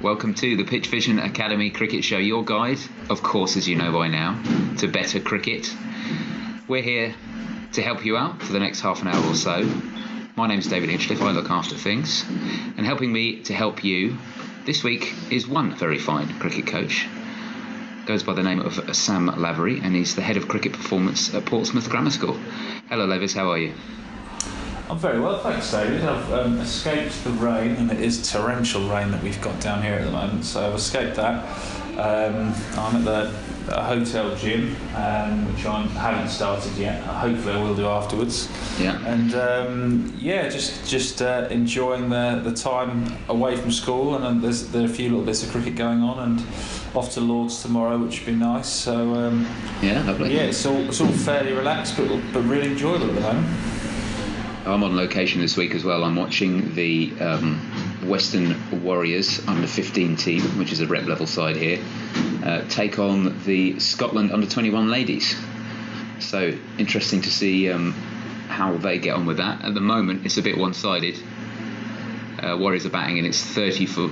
Welcome to the PitchVision Academy Cricket Show, your guide, of course, as you know by now, to better cricket. We're here to help you out for the next half an hour or so. My name's David Hinchliffe, I look after things. And helping me to help you this week is one very fine cricket coach. Goes by the name of Sam Lavery, and he's the head of cricket performance at Portsmouth Grammar School. Hello, Lavis, how are you? I'm very well, thanks, David. I've escaped the rain, and it is torrential rain that we've got down here at the moment, so I've escaped that. I'm at the hotel gym, which I haven't started yet. Hopefully I will do afterwards. Yeah. And just enjoying the time away from school, and there are a few little bits of cricket going on, and off to Lord's tomorrow, which would be nice. So yeah, lovely. Yeah, it's all fairly relaxed, but really enjoyable at the moment. I'm on location this week as well. I'm watching the Western Warriors under 15 team, which is a rep level side here, take on the Scotland under 21 ladies. So interesting to see how they get on with that. At the moment, it's a bit one-sided. Warriors are batting, and it's 30 for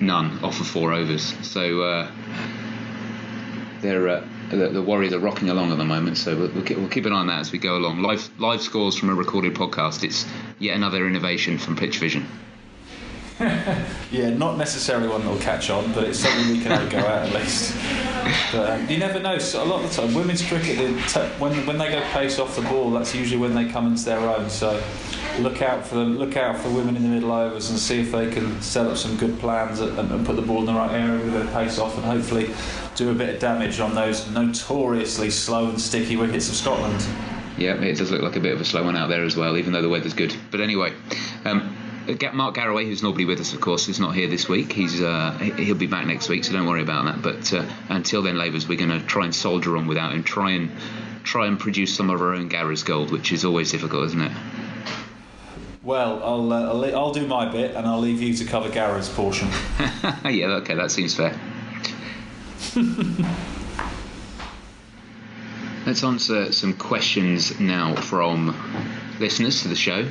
none off of 4 overs. So the Warriors are rocking along at the moment, so we'll keep an eye on that as we go along. Live scores from a recorded podcast. It's yet another innovation from PitchVision. Yeah, not necessarily one that will catch on, but it's something we can have a go at least. But you never know. So a lot of the time, women's cricket, when they go pace off the ball, that's usually when they come into their own. So look out for women in the middle overs and see if they can set up some good plans and put the ball in the right area with their pace off, and hopefully do a bit of damage on those notoriously slow and sticky wickets of Scotland. Yeah, it does look like a bit of a slow one out there as well, even though the weather's good. But anyway, Mark Garraway, who's normally with us, of course, is not here this week. He'll be back next week, so don't worry about that. But until then, Lavers, we're going to try and soldier on without him. Try and produce some of our own Garra's gold, which is always difficult, isn't it? Well, I'll do my bit, and I'll leave you to cover Garra's portion. Yeah, okay, that seems fair. Let's answer some questions now from listeners to the show,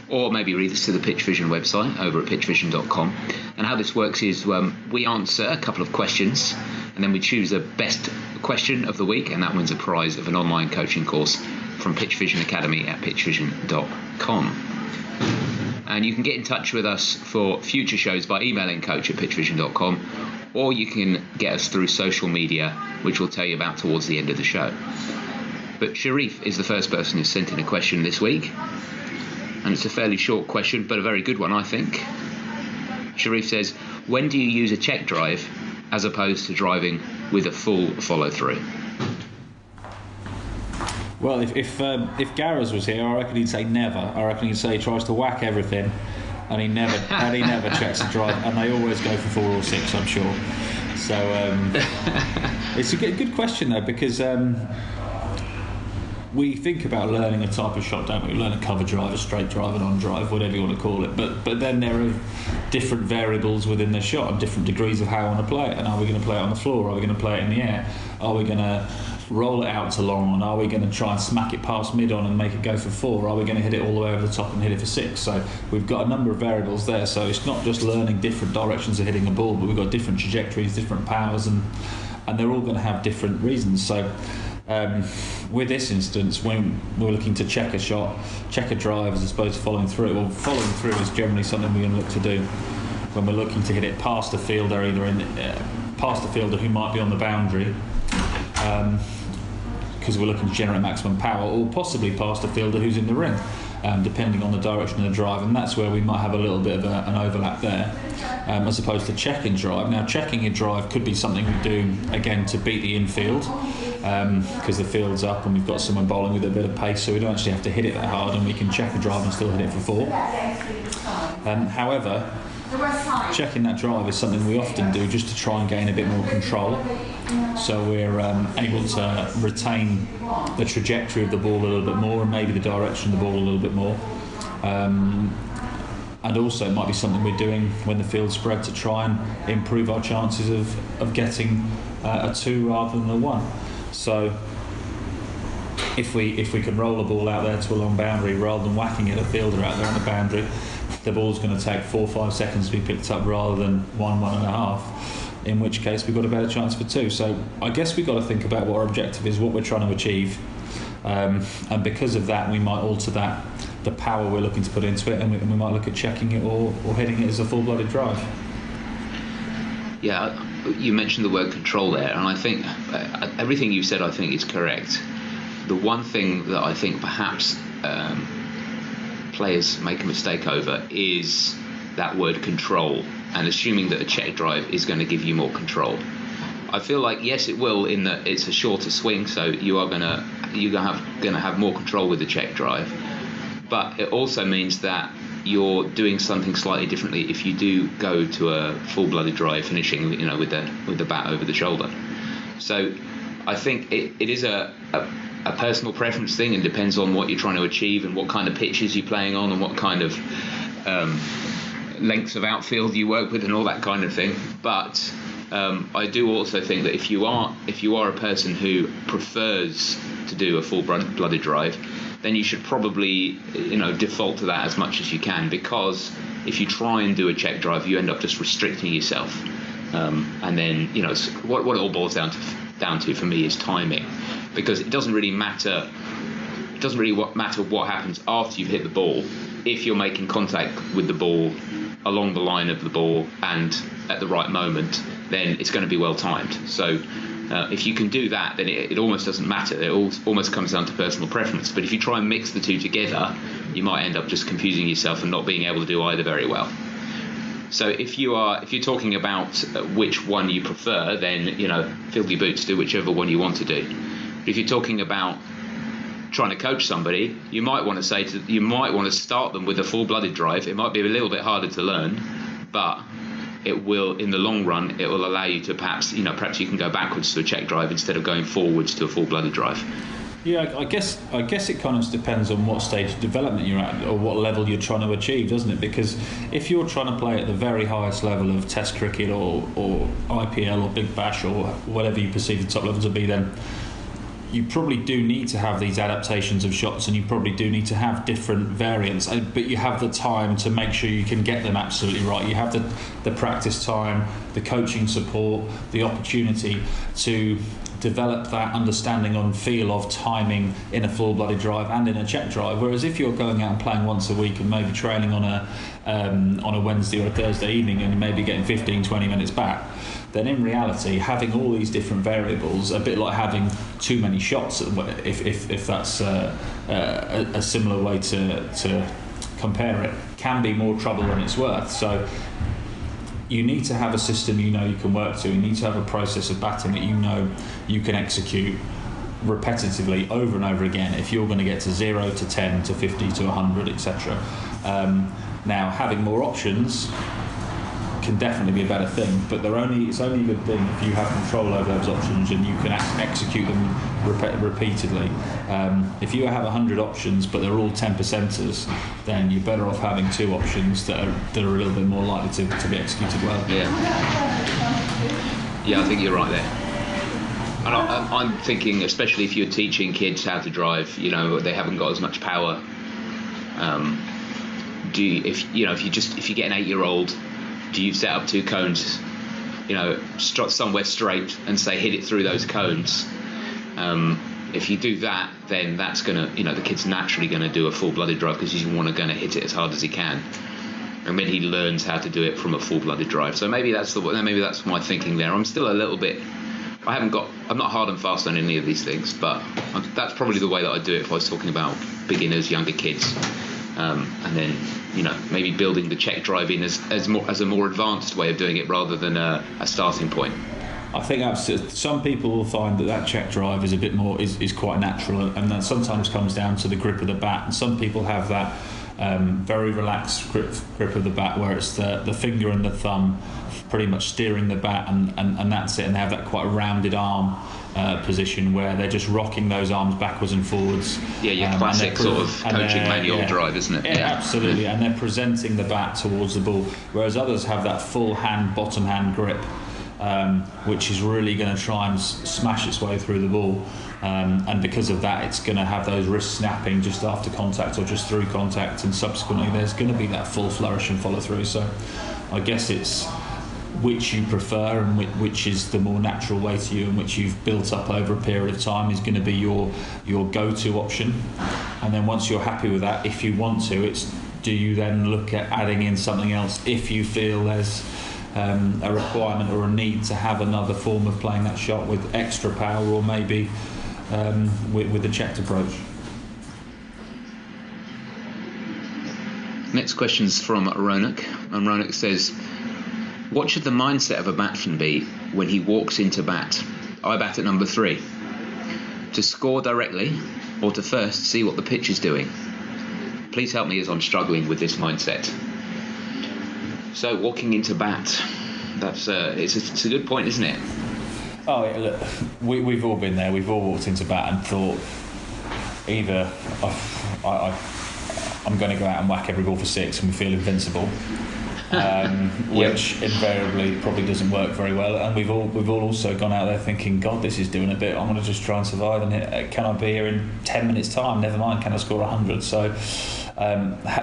or maybe readers to the PitchVision website over at pitchvision.com. And how this works is we answer a couple of questions, and then we choose the best question of the week, and that wins a prize of an online coaching course from PitchVision Academy at pitchvision.com. And you can get in touch with us for future shows by emailing coach@pitchvision.com, or you can get us through social media, which we'll tell you about towards the end of the show. But Sharif is the first person who's sent in a question this week, and it's a fairly short question, but a very good one, I think. Sharif says, when do you use a check drive as opposed to driving with a full follow-through? Well, if Garras was here, I reckon he'd say never. I reckon he'd say he tries to whack everything, and he never checks the drive, and they always go for 4 or 6, I'm sure. So it's a good question though, because we think about learning a type of shot, don't we? We learn a cover drive, a straight drive, an on drive, whatever you want to call it. But then there are different variables within the shot and different degrees of how I want to play it. And are we going to play it on the floor? Are we going to play it in the air? Are we going to roll it out to long on? Are we going to try and smack it past mid on and make it go for 4? Are we going to hit it all the way over the top and hit it for 6? So we've got a number of variables there. So it's not just learning different directions of hitting a ball, but we've got different trajectories, different powers, and they're all going to have different reasons. So with this instance, when we're looking to check a shot, check a drive as opposed to following through, well, following through is generally something we're going to look to do when we're looking to hit it past a fielder, past a fielder who might be on the boundary, because we're looking to generate maximum power, or possibly past a fielder who's in the ring, depending on the direction of the drive, and that's where we might have a little bit of an overlap there, as opposed to checking drive. Now, checking a drive could be something we do again to beat the infield, because the field's up and we've got someone bowling with a bit of pace, so we don't actually have to hit it that hard, and we can check a drive and still hit it for 4. However, checking that drive is something we often do just to try and gain a bit more control, so we're able to retain the trajectory of the ball a little bit more, and maybe the direction of the ball a little bit more. And also it might be something we're doing when the field's spread to try and improve our chances of getting a 2 rather than a 1. So if we can roll a ball out there to a long boundary rather than whacking at a fielder out there on the boundary, the ball's going to take 4 or 5 seconds to be picked up rather than 1.5, in which case we've got a better chance for 2. So I guess we've got to think about what our objective is, what we're trying to achieve, and because of that we might alter the power we're looking to put into it, and we might look at checking it or hitting it as a full-blooded drive. Yeah, you mentioned the word control there, and I think everything you said I think is correct. The one thing that I think perhaps players make a mistake over is that word control, and assuming that a check drive is going to give you more control. I feel like yes, it will, in that it's a shorter swing, so you're gonna have more control with the check drive. But it also means that you're doing something slightly differently if you do go to a full-blooded drive, finishing with the bat over the shoulder. So I think it is a personal preference thing, and depends on what you're trying to achieve and what kind of pitches you're playing on and what kind of lengths of outfield you work with and all that kind of thing. But I do also think that if you are a person who prefers to do a full-blooded drive, then you should probably default to that as much as you can, because if you try and do a check drive, you end up just restricting yourself, and then what it all boils down to for me is timing, because it doesn't really matter. It doesn't really matter what happens after you've hit the ball. If you're making contact with the ball along the line of the ball and at the right moment, then it's going to be well timed. So if you can do that, then it almost doesn't matter. It almost comes down to personal preference. But if you try and mix the two together, you might end up just confusing yourself and not being able to do either very well. So if you're talking about which one you prefer, then fill your boots, do whichever one you want to do. But if you're talking about trying to coach somebody, you might want to start them with a full-blooded drive. It might be a little bit harder to learn, but it will, in the long run, it will allow you to perhaps you can go backwards to a check drive instead of going forwards to a full-blooded drive. Yeah, I guess it kind of depends on what stage of development you're at or what level you're trying to achieve, doesn't it? Because if you're trying to play at the very highest level of Test cricket or IPL or Big Bash or whatever you perceive the top level to be, then you probably do need to have these adaptations of shots, and you probably do need to have different variants, but you have the time to make sure you can get them absolutely right. You have the practice time, the coaching support, the opportunity to develop that understanding on feel of timing in a full-blooded drive and in a check drive. Whereas if you're going out and playing once a week and maybe training on a Wednesday or a Thursday evening and maybe getting 15-20 minutes back, then in reality having all these different variables, a bit like having too many shots, if that's a similar way to compare it, can be more trouble than it's worth. So you need to have a system you can work to. You need to have a process of batting that you can execute repetitively over and over again if you're going to get to 0 to 10 to 50 to 100, etc. Now, having more options can definitely be a better thing, but it's only a good thing if you have control over those options and you can execute them repeatedly. If you have 100 options but they're all 10%ers, then you're better off having 2 options that are a little bit more likely to be executed well. Yeah, I think you're right there. And I'm thinking, especially if you're teaching kids how to drive, they haven't got as much power. If you get an 8-year-old, do you set up 2 cones, somewhere straight and say hit it through those cones? If you do that, then that's gonna, the kid's naturally going to do a full-blooded drive because he's going to hit it as hard as he can, and then he learns how to do it from a full-blooded drive. So maybe that's my thinking there. I'm still a little bit. I'm not hard and fast on any of these things, but that's probably the way that I do it if I was talking about beginners, younger kids, and then maybe building the check drive in as a more advanced way of doing it rather than a starting point. I think some people will find that check drive is a bit more is quite natural, and that sometimes comes down to the grip of the bat. And some people have that very relaxed grip of the bat where it's the finger and the thumb pretty much steering the bat, and that's it. And they have that quite rounded arm position where they're just rocking those arms backwards and forwards. Yeah, your classic sort of coaching manual drive, isn't it? Yeah, absolutely. And they're presenting the bat towards the ball, whereas others have that full hand, bottom hand grip. which is really going to try and smash its way through the ball. And because of that, it's going to have those wrists snapping just after contact or just through contact, and subsequently there's going to be that full flourish and follow through. So I guess it's which you prefer and which is the more natural way to you and which you've built up over a period of time is going to be your go-to option. And then once you're happy with that, if you want to, it's do you then look at adding in something else if you feel there's a requirement or a need to have another form of playing that shot with extra power, or maybe with the checked approach. Next question's from Ronak, and Ronak says, what should the mindset of a batsman be when he walks into bat? I bat at number 3. To score directly, or to first see what the pitch is doing? Please help me as I'm struggling with this mindset. So walking into bat, that's it's a good point, isn't it? Oh, yeah, look, we've all been there. We've all walked into bat and thought, either I'm going to go out and whack every ball for 6 and we feel invincible, which invariably probably doesn't work very well. And we've all also gone out there thinking, God, this is doing a bit. I'm going to just try and survive. And can I be here in 10 minutes' time? Never mind, can I score 100? So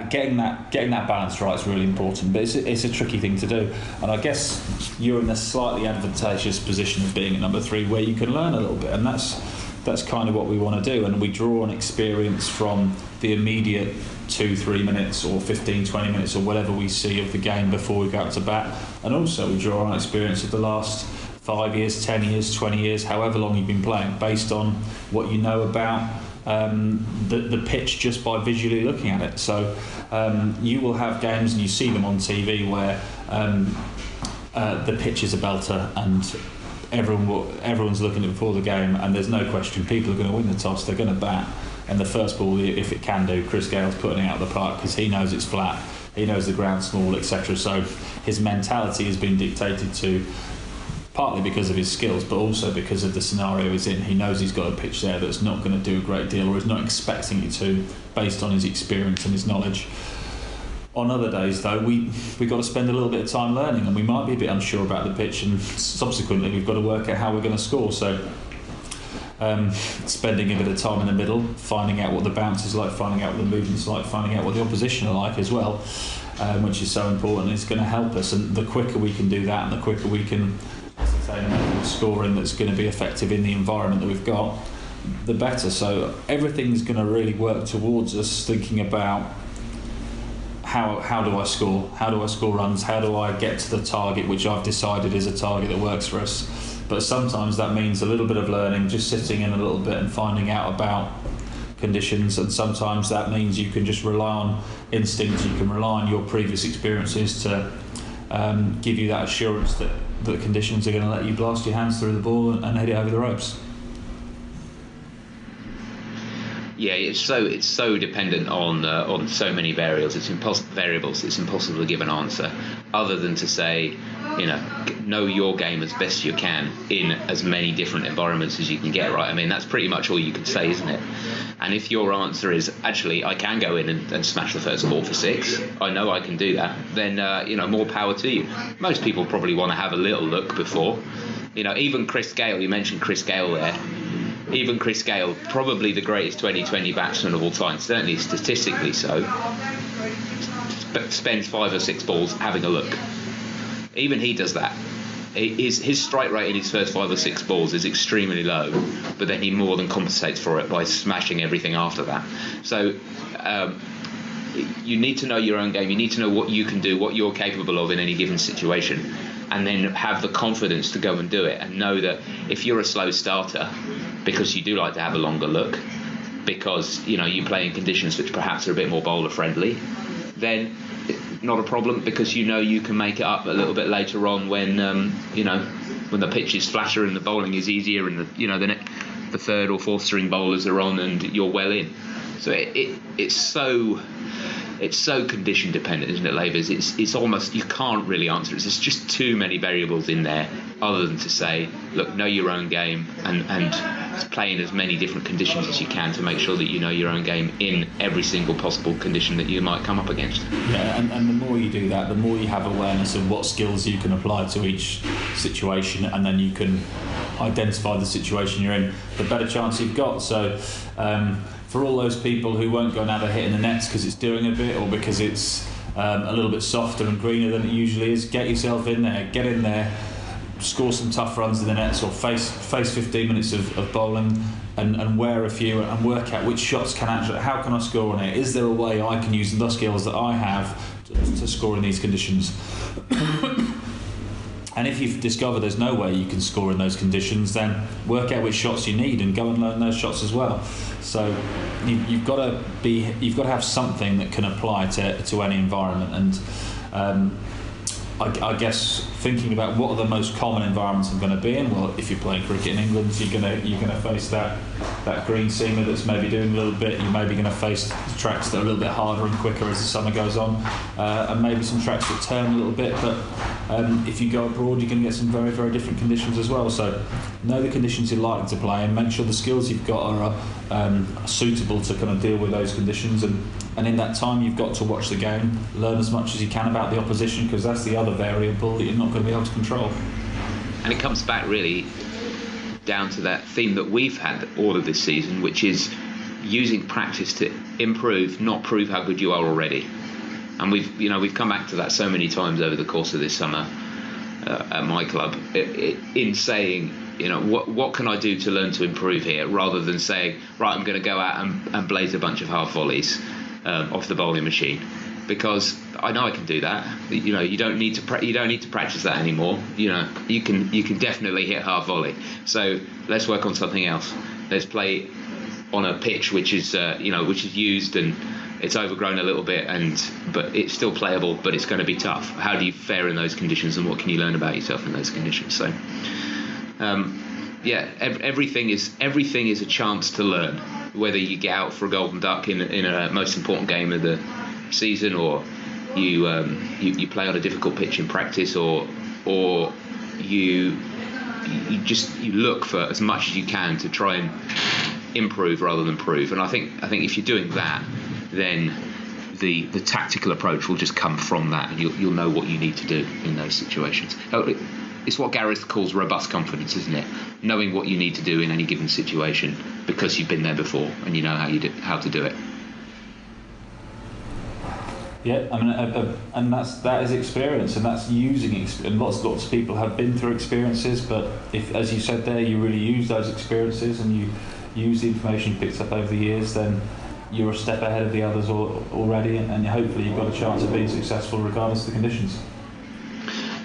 getting that balance right is really important, but it's a tricky thing to do. And I guess you're in a slightly advantageous position of being at number 3, where you can learn a little bit, and that's kind of what we want to do. And we draw on experience from the immediate 2-3 minutes or 15-20 minutes or whatever we see of the game before we go out to bat, and also we draw on experience of the last 5 years, 10 years, 20 years, however long you've been playing, based on what you know about the pitch just by visually looking at it. So you will have games, and you see them on TV, where the pitch is a belter and everyone's looking at it before the game, and there's no question people are going to win the toss, they're going to bat, and the first ball, if it can do, Chris Gale's putting it out of the park because he knows it's flat, he knows the ground's small, etc. So his mentality has been dictated to, partly because of his skills, but also because of the scenario he's in. He knows he's got a pitch there that's not going to do a great deal, or is not expecting it to, based on his experience and his knowledge. On other days, though, we've got to spend a little bit of time learning, and we might be a bit unsure about the pitch, and subsequently we've got to work out how we're going to score. So spending a bit of time in the middle, finding out what the bounce is like, finding out what the movement's like, finding out what the opposition are like as well, which is so important. It's going to help us, and the quicker we can do that, and the quicker we can scoring that's going to be effective in the environment that we've got, the better. So everything's going to really work towards us thinking about how do I score? How do I score runs? How do I get to the target, which I've decided is a target that works for us? But sometimes that means a little bit of learning, just sitting in a little bit and finding out about conditions, and sometimes that means you can just rely on instinct, you can rely on your previous experiences to give you that assurance that the conditions are going to let you blast your hands through the ball and head it over the ropes. Yeah, it's so dependent on so many variables. It's impossible to give an answer other than to say, know your game as best you can in as many different environments as you can get, right? I mean, that's pretty much all you can say, isn't it? And if your answer is, actually, I can go in and smash the first ball for 6, I know I can do that, then, more power to you. Most people probably want to have a little look before. Even Chris Gale, you mentioned Chris Gale there, even Chris Gale, probably the greatest 2020 batsman of all time, certainly statistically so, spends 5 or 6 balls having a look. Even he does that. His strike rate in his first 5 or 6 balls is extremely low, but then he more than compensates for it by smashing everything after that. So you need to know your own game. You need to know what you can do, what you're capable of in any given situation, and then have the confidence to go and do it, and know that if you're a slow starter, because you do like to have a longer look, because you play in conditions which perhaps are a bit more bowler friendly, then not a problem, because you can make it up a little bit later on when when the pitch is flatter and the bowling is easier, and the third or fourth string bowlers are on and you're well in. So it's so condition dependent, isn't it, Lavers? It's almost, you can't really answer it. There's just too many variables in there, other than to say, look, know your own game and play in as many different conditions as you can to make sure that you know your own game in every single possible condition that you might come up against. Yeah, and the more you do that, the more you have awareness of what skills you can apply to each situation, and then you can identify the situation you're in, the better chance you've got. So for all those people who won't go now, they're hitting the nets because it's doing a bit, or because it's a little bit softer and greener than it usually is, get yourself in there, get in there, score some tough runs in the nets, or face 15 minutes of bowling and wear a few, and work out which shots how can I score on it? Is there a way I can use the skills that I have to score in these conditions? And if you've discovered there's no way you can score in those conditions, then work out which shots you need and go and learn those shots as well. So you've got to have something that can apply to any environment. And I guess thinking about what are the most common environments I'm going to be in. Well, if you're playing cricket in England, you're going to face that green seamer that's maybe doing a little bit. You're maybe going to face tracks that are a little bit harder and quicker as the summer goes on, and maybe some tracks that turn a little bit. But if you go abroad, you're going to get some very, very different conditions as well. So know the conditions you're likely to play, and make sure the skills you've got are suitable to kind of deal with those conditions. And in that time, you've got to watch the game, learn as much as you can about the opposition, because that's the other variable that you're not going to be able to control. And it comes back really down to that theme that we've had all of this season, which is using practice to improve, not prove how good you are already. And we've come back to that so many times over the course of this summer at my club, in saying, what can I do to learn to improve here, rather than saying, right, I'm going to go out and blaze a bunch of half volleys off the bowling machine, because I know I can do that. You don't need to practice that anymore. You can definitely hit half volley. So let's work on something else. Let's play on a pitch which is used and it's overgrown a little bit, but it's still playable, but it's going to be tough. How do you fare in those conditions, and what can you learn about yourself in those conditions? So everything is a chance to learn, whether you get out for a golden duck in a most important game of the season, or you play on a difficult pitch in practice, or you look for as much as you can to try and improve rather than prove. And I think if you're doing that, then the tactical approach will just come from that, and you'll know what you need to do in those situations. It's what Gareth calls robust confidence, isn't it? Knowing what you need to do in any given situation because you've been there before and you know how to do it. Yeah, I mean, and that is experience, and that's using and lots of people have been through experiences. But if, as you said there, you really use those experiences and you use the information you picked up over the years, then you're a step ahead of the others already, and hopefully you've got a chance of being successful regardless of the conditions.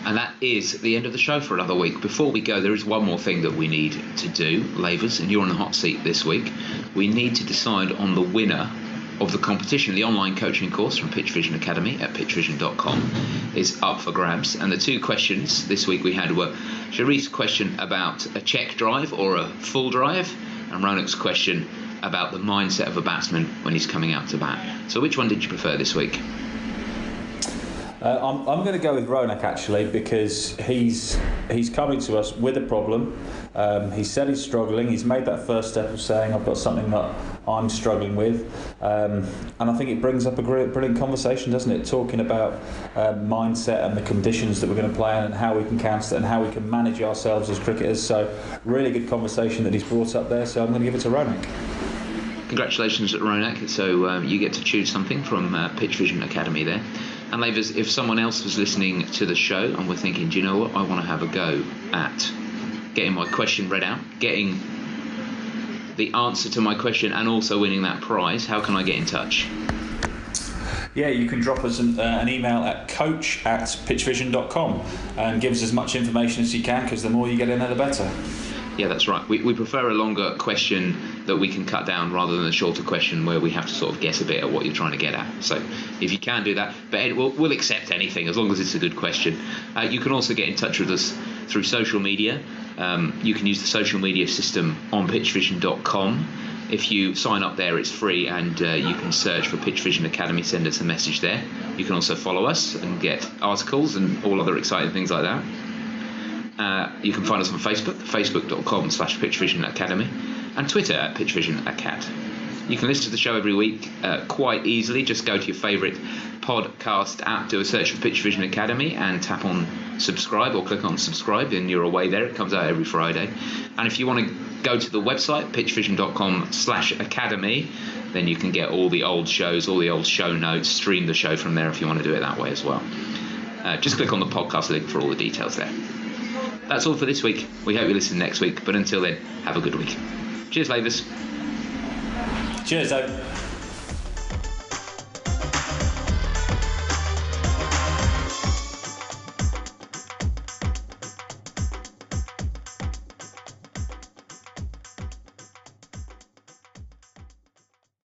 And that is the end of the show for another week. Before we go, there is one more thing that we need to do, Lavers, and you're on the hot seat this week. We need to decide on the winner of the competition. The online coaching course from PitchVision Academy at pitchvision.com is up for grabs. And the two questions this week we had were Sharif's question about a check drive or a full drive, and Ronak's question about the mindset of a batsman when he's coming out to bat. So which one did you prefer this week? I'm going to go with Ronak, actually, because he's coming to us with a problem. He said he's struggling. He's made that first step of saying, I've got something that I'm struggling with. And I think it brings up a brilliant conversation, doesn't it? Talking about mindset and the conditions that we're going to play in, and how we can counter it, and how we can manage ourselves as cricketers. So really good conversation that he's brought up there. So I'm going to give it to Ronak. Congratulations, Ronak. So you get to choose something from PitchVision Academy there. And Lavers, if someone else was listening to the show and were thinking, do you know what, I want to have a go at getting my question read out, getting the answer to my question, and also winning that prize, how can I get in touch? Yeah, you can drop us an email at coach@pitchvision.com and give us as much information as you can, because the more you get in there, the better. Yeah, that's right. We prefer a longer question that we can cut down rather than a shorter question where we have to sort of guess a bit at what you're trying to get at. So if you can do that, but we'll accept anything as long as it's a good question. You can also get in touch with us through social media. You can use the social media system on pitchvision.com. If you sign up there, it's free, and you can search for PitchVision Academy, send us a message there. You can also follow us and get articles and all other exciting things like that. You can find us on Facebook, facebook.com/PitchVision Academy. and Twitter at PitchVision Acad. You can listen to the show every week quite easily. Just go to your favourite podcast app, do a search for PitchVision Academy and tap on subscribe or click on subscribe and you're away there. It comes out every Friday. And if you want to go to the website, pitchvision.com/academy, then you can get all the old shows, all the old show notes, stream the show from there if you want to do it that way as well. Just click on the podcast link for all the details there. That's all for this week. We hope you listen next week, but until then, have a good week. Cheers, Lavers. Cheers, Dave.